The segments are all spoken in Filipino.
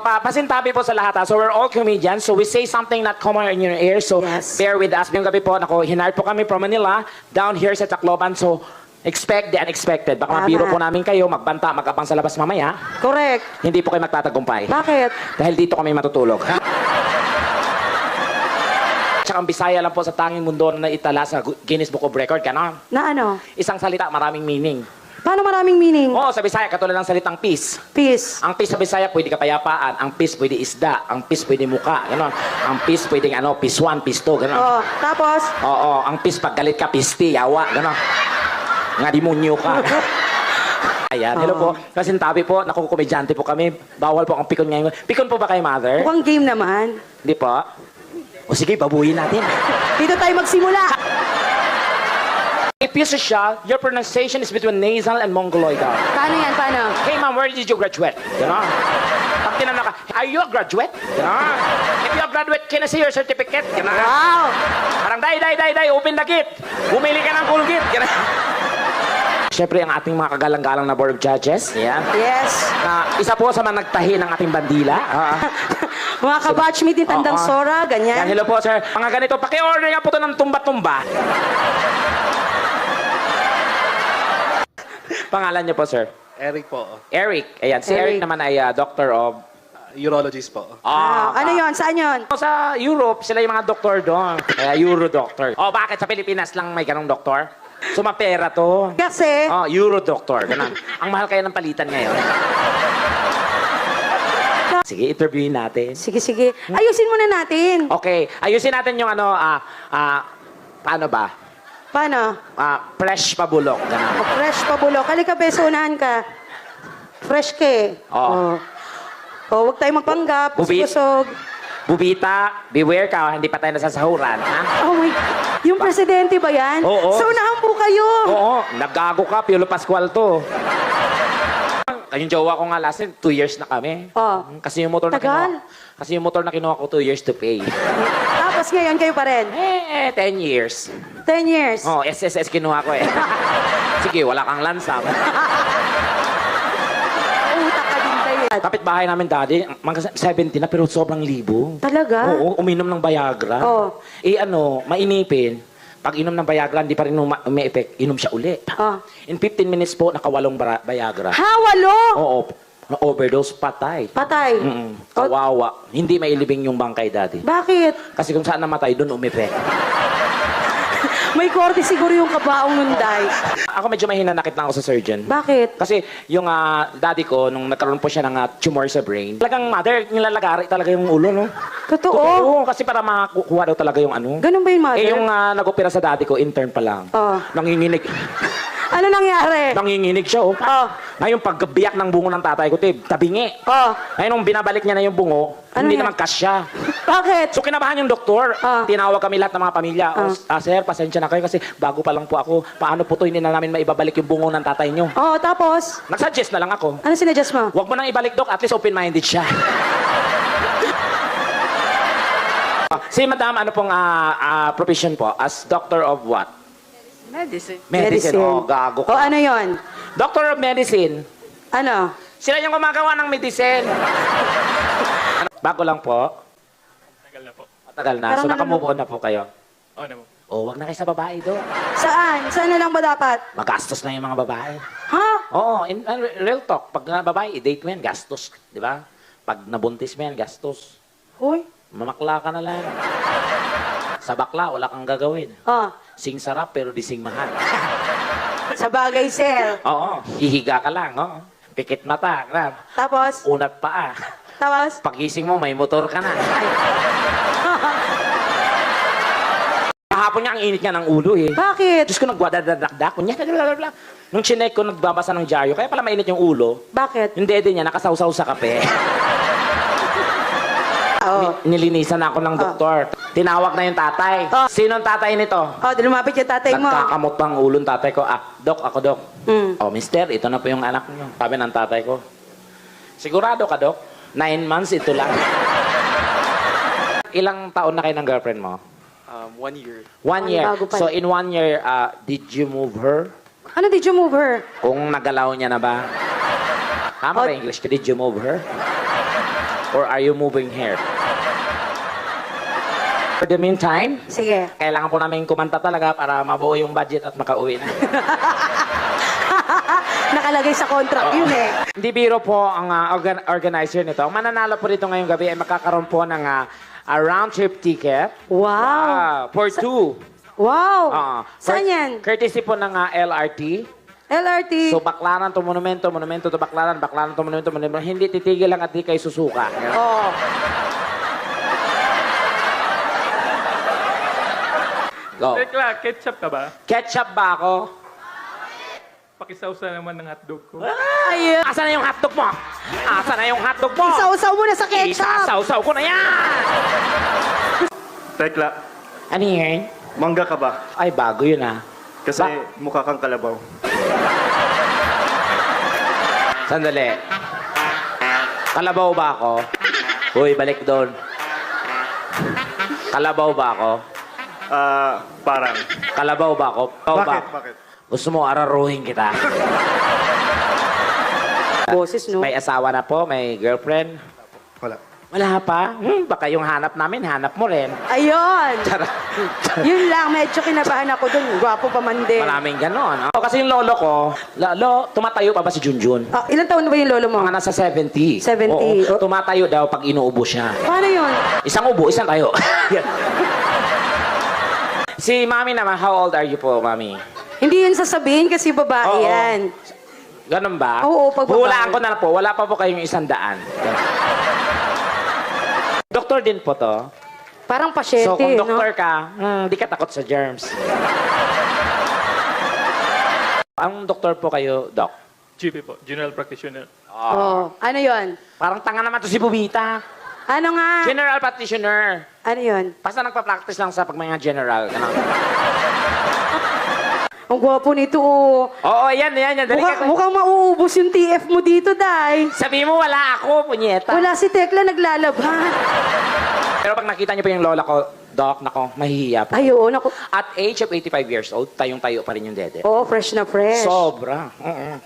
Pasintabi po sa lahat. So we're all comedians. So we say something not common in your ear. So Yes. bear with us. Ngayong gabi po, hinard po kami from Manila down here sa Tacloban. So expect the unexpected. Baka Tama. mabiro po namin kayo, magbanta, mag-abang sa labas mamaya. Correct. Hindi po kayo magtatagumpay. Bakit? Dahil dito kami matutulog. Tsaka ang Bisaya lang po sa tanging mundo na itala sa Guinness Book of Record. Ganon. Na ano? Isang salita, maraming meaning. Paano maraming meaning? Oo, sa Bisaya, katulad ng salitang peace. Peace. Ang peace sa Bisaya, pwede kapayapaan. Ang peace, pwede isda. Ang peace, pwede muka. Ganon. Ang peace, pwede peace 1, peace 2. Ganon. Oh, tapos? Oo, ang peace, pag galit ka, pisti, yawa. Ganon. Nga demonyo ka. Ayan, hello po. Kasintabi po, nakukumedyante po kami. Bawal po ang pikon ngayon. Pikon po ba kayo, mother? Mukhang game naman. Hindi po. O sige, babuhin natin. Dito tayo magsimula. If you siya, your pronunciation is between nasal and mongoloidal. Paano yan? Paano? Hey ma'am, where did you graduate? Ganon. Pag tinanong ka, are you a graduate? Ganon. If you a graduate, can I see your certificate? Ganon. Wow! Parang, day, open the gate. Bumili ka ng Colgate. Ganon. Siyempre, ang ating mga kagalang-galang na board of judges. Yan. Yes. Na isa po sa mga nagtahi ng ating bandila. Mga kabatchmate ni Tandang Oo. Sora, Yan, ganyan. hello po, sir. Mga ganito, paki-order nga po to ng tumba-tumba. Pangalan niyo po, sir? Eric po. Eric. Ayan, si Eric Eric. naman ay doctor of... Urologist po. Ano yon? Saan yon? Sa Europe, sila yung mga doktor doon. Kaya Euro doctor. Oh, bakit sa Pilipinas lang may ganong doktor? Sumapera to. Kasi, Oh, Euro doctor. Ganun. Ang mahal kaya ng palitan ngayon. Sige, interviewin natin. sige, ayusin muna natin. Okay, ayusin natin yung paano ba? Paano? Fresh pabulok. Ganun. O, fresh pa bulok. Halika, beso, unahan ka. Fresh ka eh. Oo. O, huwag tayo magpanggap. Bubit. Busog. Bubita, beware ka, hindi pa tayo nasasahuran. Ha? Oh my... Yung presidente ba yan? Oo. Sa unahan po kayo. Oo, naggago ka, Piolo Pascual to. Yung jowa ko nga last 2 years na kami. Oh. Kasi yung motor na Tagal. kinuha. Kasi yung motor na kinuha ko 2 years to pay. Tapos ngayon kayo pa rin. 10 years. 10 years. Oh, SSS kinuha ko eh. Sige, wala kang lansam. Utak ka din tayo. Kapit-bahay namin dati, mga 70 na pero sobrang libo. Talaga? Oo, uminom ng Viagra. Oh. Mainipin. Pag inom ng Viagra, hindi pa rin umi-effect, inom siya uli. Oh. In 15 minutes po, nakawalong Viagra. Ha, walo? Oo, na-overdose, patay. Patay. Kawawa. Hindi mailibing yung bangkay dati. Bakit? Kasi kung saan namatay, doon umipek. May korte siguro yung kabaong nunday. Ako medyo mahinanakit na ako sa surgeon. Bakit? Kasi yung daddy ko, nung nagkaroon po siya ng tumor sa brain, talagang mother, nilalagari talaga yung ulo, no? Totoo? Oo, kasi para makakuha daw talaga yung ano. Ganun ba yung mother? Yung nag-opera sa daddy ko, intern pa lang. Oh. Nanginginig. Ano nangyari? Nanginginig siya, oh. Oh. Ngayon, pagbiyak ng bungo ng tatay ko, tabingi. Oh. Ngayon, nung binabalik niya na yung bungo, Ano hindi yan? naman kasya. Bakit? So, kinabahan yung doktor. Ah. Tinawag kami lahat ng mga pamilya. Sir, pasensya na kayo kasi bago pa lang po ako. Paano po to, hindi na namin maibabalik yung bungo ng tatay nyo. Oh, tapos? Nag-suggest na lang ako. Ano sinadjust mo? Huwag mo nang ibalik, Dok. At least open-minded siya. Si Madam, ano pong profession po? As doctor of what? Medicine. Medicine. Oh, gago O ka. ano yon? Doctor of medicine. Ano? Sila yung gumagawa ng medicine. Ano, bago lang po. Tagal na po. Matagal na. Parang So, nakamove on na po kayo. Oh, na po. Oh, wag na kayo sa babae, Dok. Saan? Saan na lang ba dapat? Magastos na yung mga babae. Ha? Oo, in real talk. Pag babae, i-date mo yan, gastos. Di ba? Pag nabuntis mo yan, gastos. Hoy. Mamakla ka na lang. Sa bakla, wala kang gagawin. Oh. Sing sarap, pero di sing mahal. Sa bagay, sir. Oo, hihiga ka lang, oo. Pikit mata, grab. Tapos? Unat paa. Tapos? Pagising mo, may motor ka na. Kahapon niya, ang init niya ng ulo eh. Bakit? Diyos ko, nagwadadadakdak. Kunya, nung chinek ko, nagbabasa ng dyaryo. Kaya pala mainit yung ulo. Bakit? Yung dede niya, nakasawsaw sa kape. Oo. Nilinisan ako ng doktor. Tinawag na yung tatay. Oh. Sino ang tatay nito? Oh, di lumapit yung tatay mo. Nagkakamot pang ulo ng tatay ko. Dok, ako, Dok. Mm. Oh, mister, ito na po yung anak niyo. Sabi ng tatay ko. Sigurado ka, Dok? 9 months, ito lang. Ilang taon na kayo ng girlfriend mo? 1 year. 1 Ay, year. bago pa. So, in 1 year, did you move her? Ano, did you move her? Kung nagalaw niya na ba? Tama Oh. ba English? Did you move her? Or are you moving here? For the meantime, Sige. kailangan po namin kumanta talaga para mabuo yung budget at makauwi na. Nakalagay sa contract yun eh. Hindi biro po ang organizer nito. Ang mananalo po dito ngayong gabi ay makakaroon po ng round trip ticket. Wow. For two. Wow. For- Saan yan? Courtesy po ng LRT. LRT. So, Baklaran to Monumento, Monumento to Baklaran, Baklaran to Monumento, Monumento. Hindi titigil lang at di kayo susuka. Oh. Go. Tekla, ketchup ka ba? Ketchup ba ako? Pakisawsa naman ng hotdog ko. Ayun. Asan na yung hotdog mo? Asan na yung hotdog mo? Isaw-saw mo na sa ketchup. Isasaw-saw ko na yan! Tekla, Ano yun? mangga ka ba? Ay, bago yun Kasi mukha kang kalabaw. Sandali. Kalabaw ba ako? Uy, balik doon. Kalabaw ba ako? Parang. Kalabaw ba ako? Kalabaw Bakit? ba? Bakit? Gusto mo araruhin kita? Boses, no? May asawa na po? May girlfriend? Wala. Wala pa? Baka yung hanap namin, hanap mo rin. Ayun. Charot. Yun lang, medyo kinabahan ako dun. Gwapo pa man din. Maraming ganon. Kasi yung lolo ko, lolo, tumatayo pa ba si Junjun? Ah, ilan taon na ba yung lolo mo? Mga nasa 70. 70. Oo, tumatayo daw pag inuubo siya. Paano yun? Isang ubo, isang tayo. Yan. Si Mami naman, how old are you po, Mami? Hindi yun sasabihin kasi babae Oo. yan. Ganun ba? Oo, pag babae. Hulaan ko na lang po, wala pa po kayong 100. Doktor din po to. Parang pasyente, So, kung no? doktor ka, di ka takot sa germs. Ang doktor po kayo, Doc. GP po, General Practitioner. Oh. Ano yun? Parang tanga naman to si Bubita. Ano nga? General practitioner. Ano yun? Basta nagpa-practice lang sa pag mga general. Ganun. Ang gwapo nito, oh. Oo, yan. Dali ka. Mukhang mauubos yung TF mo dito, Day. Sabi mo, wala ako, punyeta. Wala si Tekla naglalaban. Pero pag nakita niyo po yung lola ko, Doc, nako, mahihiya po. Ay, oo, naku. At age of 85 years old, tayong-tayo pa rin yung dede. Oo, fresh na fresh. Sobra.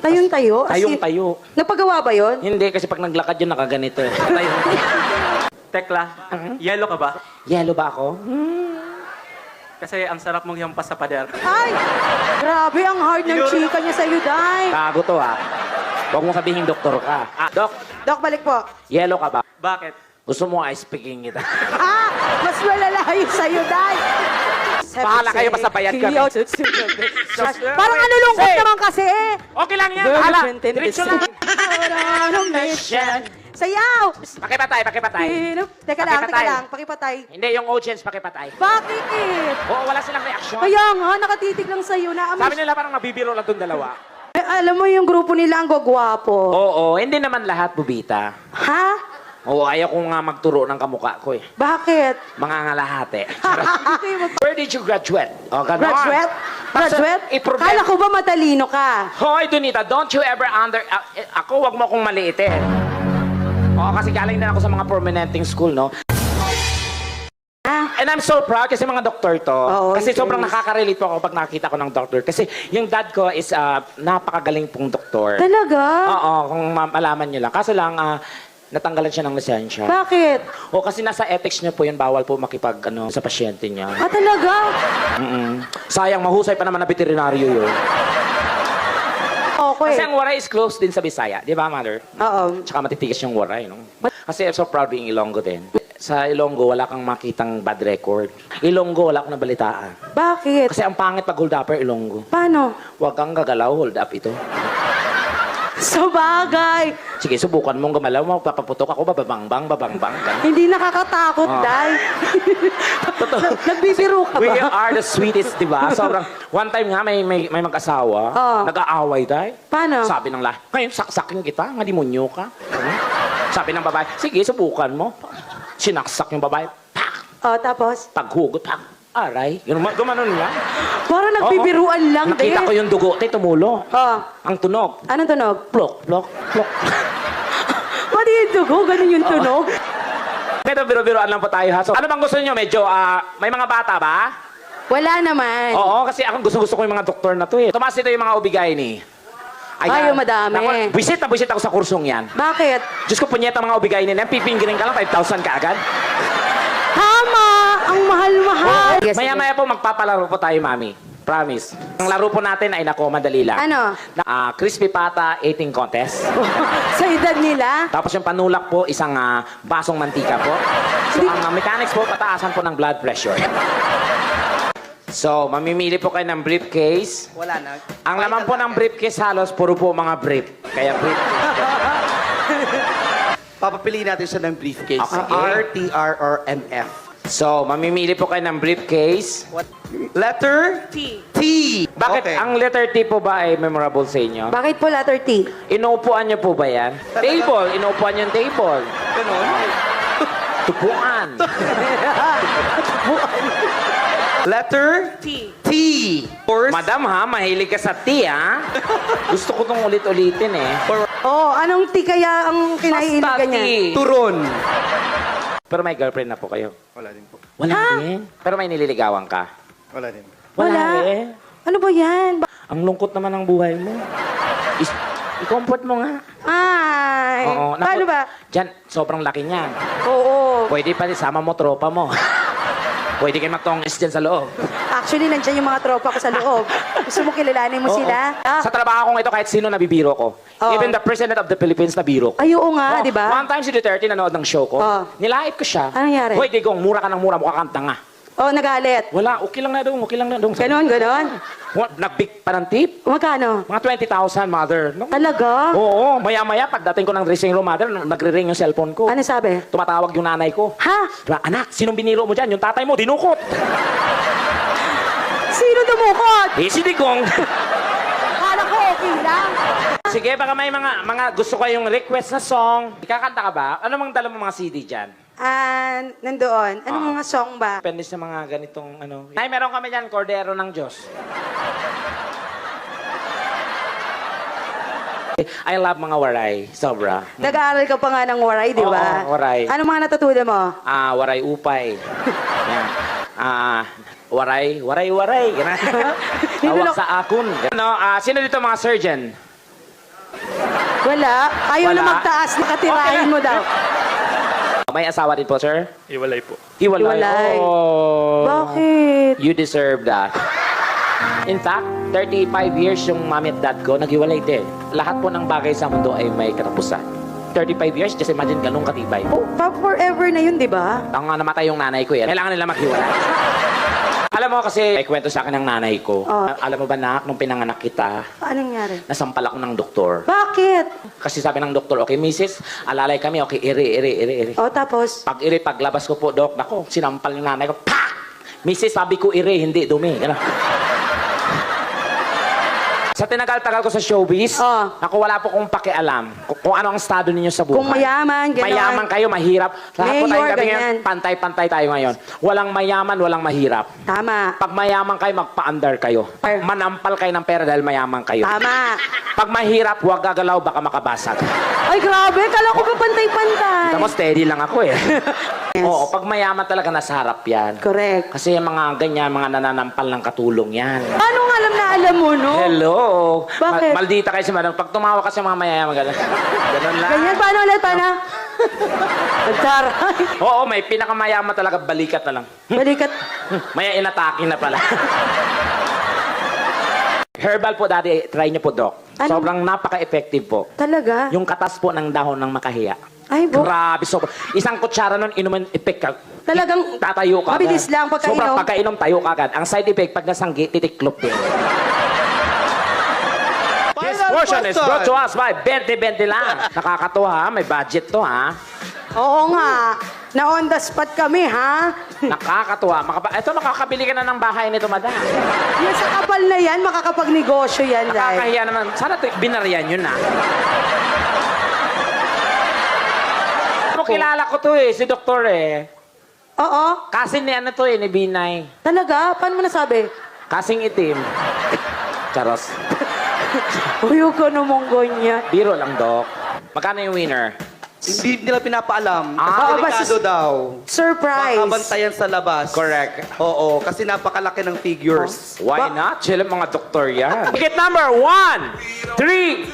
Tayong-tayo? As in, Tayong-tayo. Napagawa ba yun? Hindi, kasi pag naglakad yun, nakaganito eh. Tayong. Tekla, yellow ka ba? Yellow ba ako? Kasi ang sarap mong hiyampas sa pader. Ay! Grabe, ang hard ng chika niya sa'yo, Day. Tago to ha. Huwag mo sabihin doktor ka. Doc, Dok, balik po. yellow ka ba? Bakit? Gusto mo ice picking kita. Mas malala yun sa'yo, Day. Bahala kayo, basta bayad kami. Parang ano lungkot Say. naman kasi eh. Okay lang yan, Girl, bahala. friend, Diretso lang. Sayaw! Pakipatay. Teka lang, pakipatay. Hindi, yung audience pakipatay. Bakit? Oo, wala silang reaksyon. Kaya nga, nakatitig lang sa'yo na. Sabi nila parang nabibiro lang itong dalawa. Alam mo yung grupo nila ang gagwapo. Oo, hindi naman lahat, Bubita. Ha? Oo, ayaw ko nga magturo ng kamukha ko eh. Bakit? Mga ngalahate. Where did you graduate? Oh, ganon. Graduate? Graduate? I-problem- Kala ko ba matalino ka? Hoy, Donita, don't you ever ako, wag mo akong maliitin. Oo, kasi galing din ako sa mga permanenting school, no? Ah, And I'm so proud kasi mga doktor to. Oo, Kasi in sobrang fairness. nakaka-relate po ako pag nakita ko ng doktor. Kasi yung dad ko is napakagaling pong doktor. talaga? Oo, kung malaman nyo lang. Kaso lang, natanggalan siya ng lisensya. Bakit? O kasi nasa ethics niya po yun, bawal po makipag sa pasyente niya. Ah, talaga? Sayang, mahusay pa naman na veterinaryo yun. Okay. Kasi ang waray is close din sa Bisaya. Di ba, mother? Oo. Tsaka matitigas yung waray, no? Kasi I'm so proud being Ilonggo din. Sa Ilonggo, wala kang makitang bad record. Ilonggo, wala akong nabalitaan. Bakit? Kasi ang pangit pag hold upper, Ilonggo. Paano? Huwag kang gagalaw, hold up ito. Sa bagay. Sige, subukan mong gumalaw, mapapaputok ako, babangbang. Ganun. Hindi nakakatakot, Ah. Day. Totoo. Nagbibiro ka We ba? are the sweetest, di ba? Sobrang, one time nga, may mag-asawa, Oo. nag-aaway tayo. Paano? Sabi ng lahat, ngayon saksakin kita, nga demonyo ka. Sabi ng babae, sige, subukan mo. Sinaksak yung babae, pak, Oh, tapos? paghugot, pak, aray. Gumanon lang. Parang nagbibiruan lang, din. Nakita ko yung dugo, tumulo. Oh, Ang tunog, anong tunog? plok, plok, plok. Pati yung dugo, ganun yung tunog. Pero biro-biroan lang po tayo ha. So, ano bang gusto niyo? Medyo, may mga bata ba? Wala naman. Oo, kasi ako gusto ko yung mga doktor na to eh. Tumaas ito yung mga obigay ni. Ay, madami. Naku, buisit ako sa kursong yan. Bakit? Diyos ko, punyeta mga ubigay nila. Pipinggirin ka lang, 5,000 ka agad. Tama! Ang mahal-mahal. Yes, Maya-maya po, magpapalaro po tayo, Mami. Promise. Ang laro po natin ay nako, madali lang. Ano? Crispy Pata eating contest. Sa edad nila? Tapos yung panulak po, isang basong mantika po. So, ang mechanics po, pataasan po ng blood pressure. So, mamimili po kayo ng briefcase. Wala na. Ang laman po ng briefcase halos, puro po mga brief. Kaya briefcase. Papapiliin natin siya ng briefcase. Okay. R, T, R, or MF. So, mamimili po kayo ng briefcase. Letter? T. T. Bakit Okay. ang letter T po ba ay memorable sa inyo? Bakit po letter T? Inuupuan niyo po ba yan? Table. Inuupuan yung table. Ganun? Tupuan. Letter? T. T. Horse? Madam ha, mahilig ka sa T ha? Gusto ko tong ulit-ulitin eh. Oh, anong T kaya ang kinahihiligan T. niya? Turon. Pero may girlfriend na po kayo. Wala din po. Wala Ha? din. Pero may nililigawan ka. Wala din. Wala. eh. Ano ba yan? Ang lungkot naman ng buhay mo. I-comfort mo nga. Ay, Oo. naku, paano ba? Diyan, sobrang laki niyan. Oo. Pwede pa sama mo tropa mo. Pwede kayo magtongis dyan sa loob. Actually, nandiyan yung mga tropa ko sa loob. Gusto mo kilalanin mo Oo. sila? Ah. Sa trabaho kong ito, kahit sino nabibiro ko. Oo. Even the President of the Philippines nabiro ko. Ay, oo nga, Oh, di ba? One time si Duterte nanood ng show ko. Oh. Nilait ko siya. Anong nangyari? Hoy, Digong, mura ka ng mura, mukha kang tanga. Oh, nagalit. Wala, okay lang na doon, okay lang na doon. Ganon, ganon. Nagbig pa ng tip. Magkano? Mga 20,000, mother. No? Talaga? Oo, maya-maya, pagdating ko ng dressing room, mother, nagre-ring yung cellphone ko. Ano sabi? Tumatawag yung nanay ko. Ha? Diba, anak, sinong biniro mo dyan? Yung tatay mo, dinukot. Sino dumukot? Eh, si Digong. Kala ko okay lang. Sige, baka may mga gusto kayong request na song. Kakanta ka ba? Ano mang dala mo mga CD dyan? Nandoon. Anong mga song ba? Depende sa mga ganitong ano. Ay, meron kami dyan, Cordero ng Diyos. I love mga waray. Sobra. Nag-aaral ka pa nga ng waray, di ba? Oo, waray. Ano mga natutunan mo? Waray upay. Yan. Waray. Ganun. Tawag sa akon. Ano, sino dito mga surgeon? Wala. Ayaw Wala. na magtaas. Nakatirahin Okay. mo daw. May asawa din po, sir? Iwalay po. Hiwalay. Oh. Bakit? You deserve that. In fact, 35 years yung mami at dad ko, naghiwalay din. Lahat po ng bagay sa mundo ay may katapusan. 35 years, just imagine ganun katibay. Oh, forever na yun, di ba? Ang namatay yung nanay ko yan. Kailangan nila maghiwalay. Alam mo kasi, may kwento sa akin ng nanay ko. Oh. Alam mo ba na, nung pinanganak kita, Anong nangyari? nasampal ako ng doktor. Bakit? Kasi sabi ng doktor, okay, misis, alalay kami, okay, iri. O, tapos? Paglabas ko po, dok, nako, sinampal yung nanay ko, pa! Misis, sabi ko iri, hindi dumi. Ganun. Sa tinagal-tagal ko sa showbiz, Oh. ako wala po kong pakialam kung ano ang estado ninyo sa buhay. Kung mayaman, gano'n. Mayaman kayo, mahirap. Lahat po Mayor, tayong gabi ganyan. ngayon, pantay-pantay tayo ngayon. Walang mayaman, walang mahirap. Tama. Pag mayaman kayo, magpa-under kayo. Manampal kayo ng pera dahil mayaman kayo. Tama. Pag mahirap, huwag gagalaw, baka makabasag. Ay, grabe. Kala ko ba pantay-pantay? Kita mo, steady lang ako eh. Yes. Oo, pag mayaman talaga nasa harap yan. Correct. Kasi yung mga ganyan, mga nananampal ng katulong yan. Paano nga alam na alam mo, no? Hello! Bakit? Maldita kayo si madam. Pag tumawa kasi mga mayayaman, ganun. Ganun lang. Ganyan, paano ulit? Paano? Nagtaray. Oo, may pinakamayaman talaga, balikat na lang. Balikat. Maya inatake na pala. Herbal po, daddy. Try niyo po, Doc. Ano? Sobrang napaka-effective po. Talaga? Yung katas po ng dahon ng makahiya. Ay, bo. Grabe, sobrang. Isang kutsara nun, inuman, effect ka. Talagang Tatayo ka. mabilis agad. lang pagkainom. Sobrang pagkainom, tayo ka agad. Ang side effect, pag nasanggi, titiklop din. This Final portion is question. brought to us by 20-20 lang. Nakakatuwa ha, may budget to ha. Oo nga. Na on the spot kami, ha? Nakakatuwa. Ito, makakabili ka na ng bahay nito, madam. Yan sa kapal na yan, makakapagnegosyo yan, dahil. Nakakahiya naman. Sana ito, binariyan yun na. Ako, kilala ko to eh, si doktor eh. Oo. Kasi ni ano to eh, ni Binay. Talaga? Paano mo nasabi? Kasing itim. Charos. Uyo ko namang ganyan. Biro lang, Dok. Magkano yung winner? Hindi nila pinapaalam. Ah, Kasi baka delikado basta- daw. Surprise. Makabantayan sa labas. Correct. Oo, kasi napakalaki ng figures. Why not? Sila mga doktor yan. Ticket number 1, 3,